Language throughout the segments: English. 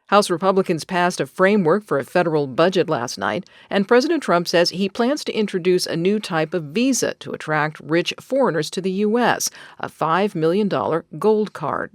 House Republicans passed a framework for a federal budget last night, and President Trump says he plans to introduce a new type of visa to attract rich foreigners to the U.S., a $5 million gold card.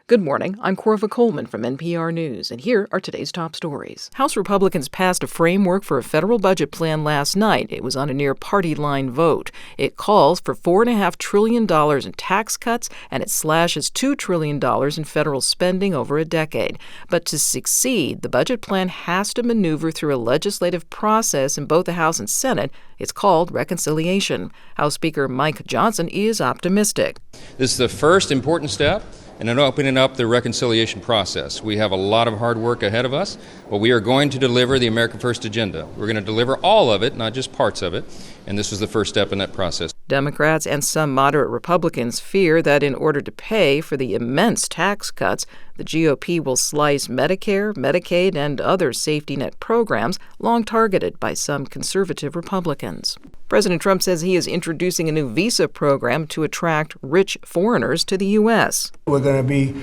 Good morning. I'm Corva Coleman from NPR News, and here are today's top stories. House Republicans passed a framework for a federal budget plan last night. It was on a near-party line vote. It calls for $4.5 trillion in tax cuts, and it slashes $2 trillion in federal spending over a decade. But to succeed, the budget plan has to maneuver through a legislative process in both the House and Senate. It's called reconciliation. House Speaker Mike Johnson is optimistic. This is the first important step in opening up the reconciliation process. We have a lot of hard work ahead of us, but we are going to deliver the America First agenda. We're going to deliver all of it, not just parts of it, and this was the first step in that process. Democrats and some moderate Republicans fear that in order to pay for the immense tax cuts, the GOP will slice Medicare, Medicaid, and other safety net programs long targeted by some conservative Republicans. President Trump says he is introducing a new visa program to attract rich foreigners to the U.S. We're going to be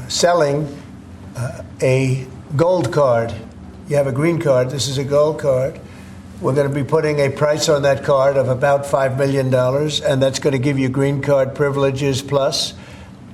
selling a gold card. You have a green card. This is a gold card. We're going to be putting a price on that card of about $5 million, and that's going to give you green card privileges plus.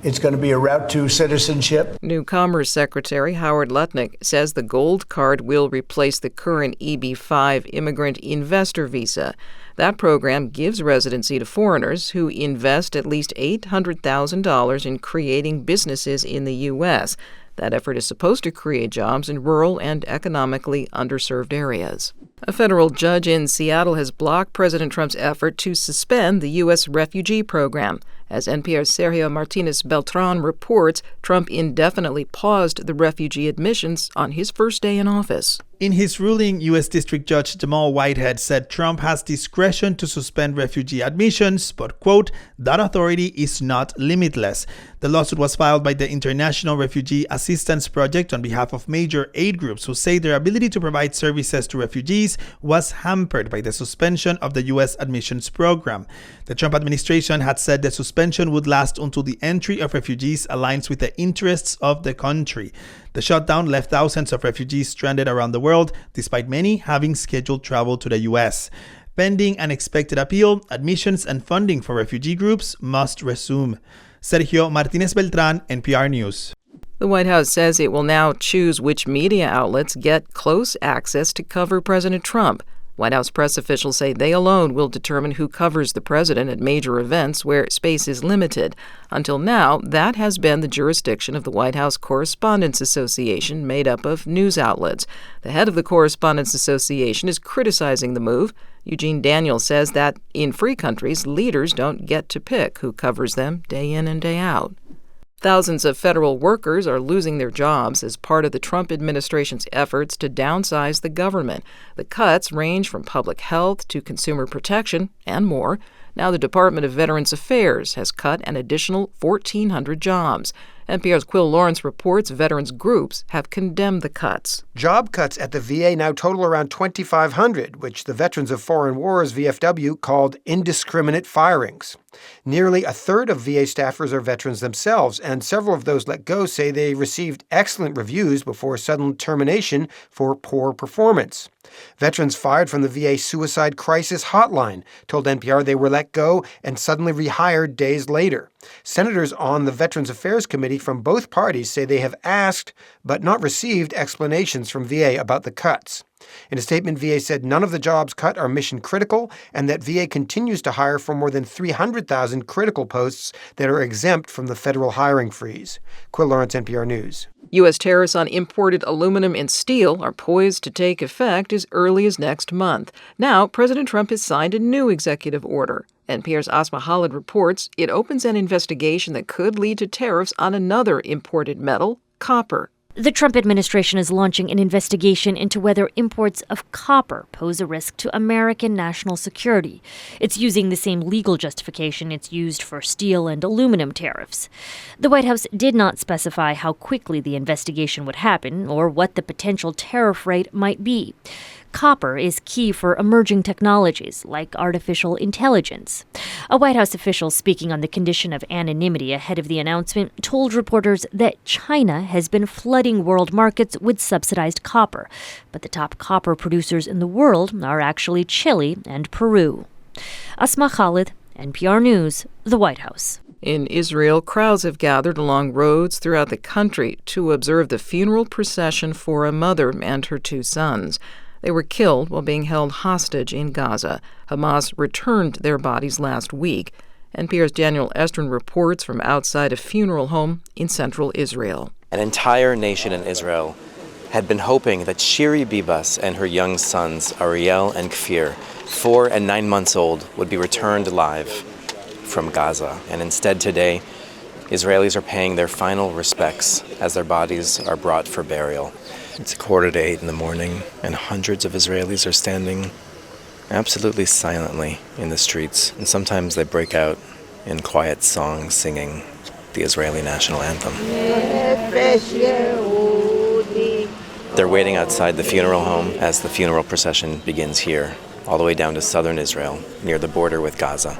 It's going to be a route to citizenship. New Commerce Secretary Howard Lutnick says the gold card will replace the current EB-5 immigrant investor visa. That program gives residency to foreigners who invest at least $800,000 in creating businesses in the U.S. That effort is supposed to create jobs in rural and economically underserved areas. A federal judge in Seattle has blocked President Trump's effort to suspend the U.S. Refugee program. As NPR's Sergio Martinez Beltran reports, Trump indefinitely paused the refugee admissions on his first day in office. In his ruling, U.S. District Judge Jamal Whitehead said Trump has discretion to suspend refugee admissions, but, quote, that authority is not limitless. The lawsuit was filed by the International Refugee Assistance Project on behalf of major aid groups who say their ability to provide services to refugees was hampered by the suspension of the U.S. admissions program. The Trump administration had said the suspension would last until the entry of refugees aligns with the interests of the country. The shutdown left thousands of refugees stranded around the world, despite many having scheduled travel to the U.S. Pending an expected appeal, admissions and funding for refugee groups must resume. Sergio Martinez Beltran, NPR News. The White House says it will now choose which media outlets get close access to cover President Trump. White House press officials say they alone will determine who covers the president at major events where space is limited. Until now, that has been the jurisdiction of the White House Correspondents Association, made up of news outlets. The head of the Correspondents Association is criticizing the move. Eugene Daniel says that in free countries, leaders don't get to pick who covers them day in and day out. Thousands of federal workers are losing their jobs as part of the Trump administration's efforts to downsize the government. The cuts range from public health to consumer protection and more. Now the Department of Veterans Affairs has cut an additional 1,400 jobs. NPR's Quill Lawrence reports veterans groups have condemned the cuts. Job cuts at the VA now total around 2,500, which the Veterans of Foreign Wars, VFW, called indiscriminate firings. Nearly a third of VA staffers are veterans themselves, and several of those let go say they received excellent reviews before sudden termination for poor performance. Veterans fired from the VA Suicide Crisis Hotline told NPR they were let go and suddenly rehired days later. Senators on the Veterans Affairs Committee from both parties say they have asked but not received explanations from VA about the cuts. In a statement, VA said none of the jobs cut are mission critical and that VA continues to hire for more than 300,000 critical posts that are exempt from the federal hiring freeze. Quill Lawrence, NPR News. U.S. tariffs on imported aluminum and steel are poised to take effect as early as next month. Now, President Trump has signed a new executive order. NPR's Asma Khalid reports it opens an investigation that could lead to tariffs on another imported metal, copper. The Trump administration is launching an investigation into whether imports of copper pose a risk to American national security. It's using the same legal justification it's used for steel and aluminum tariffs. The White House did not specify how quickly the investigation would happen or what the potential tariff rate might be. Copper is key for emerging technologies like artificial intelligence. A White House official speaking on the condition of anonymity ahead of the announcement told reporters that China has been flooding world markets with subsidized copper, but the top copper producers in the world are actually Chile and Peru. Asma Khalid, NPR News, the White House. In Israel, crowds have gathered along roads throughout the country to observe the funeral procession for a mother and her 2 sons. They were killed while being held hostage in Gaza. Hamas returned their bodies last week. NPR's Daniel Estrin reports from outside a funeral home in central Israel. An entire nation in Israel had been hoping that Shiri Bibas and her young sons, Ariel and Kfir, 4 and 9 months old, would be returned alive from Gaza. And instead today, Israelis are paying their final respects as their bodies are brought for burial. It's 7:45 in the morning, and hundreds of Israelis are standing absolutely silently in the streets. And sometimes they break out in quiet songs singing the Israeli national anthem. They're waiting outside the funeral home as the funeral procession begins here, all the way down to southern Israel, near the border with Gaza,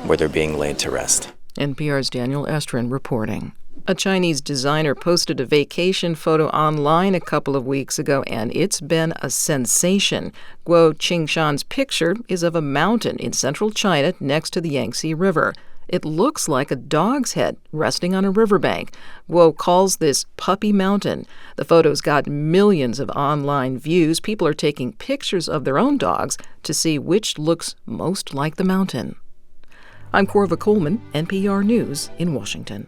where they're being laid to rest. NPR's Daniel Estrin reporting. A Chinese designer posted a vacation photo online a couple of weeks ago, and it's been a sensation. Guo Qingshan's picture is of a mountain in central China next to the Yangtze River. It looks like a dog's head resting on a riverbank. Guo calls this Puppy Mountain. The photo's got millions of online views. People are taking pictures of their own dogs to see which looks most like the mountain. I'm Corva Coleman, NPR News in Washington.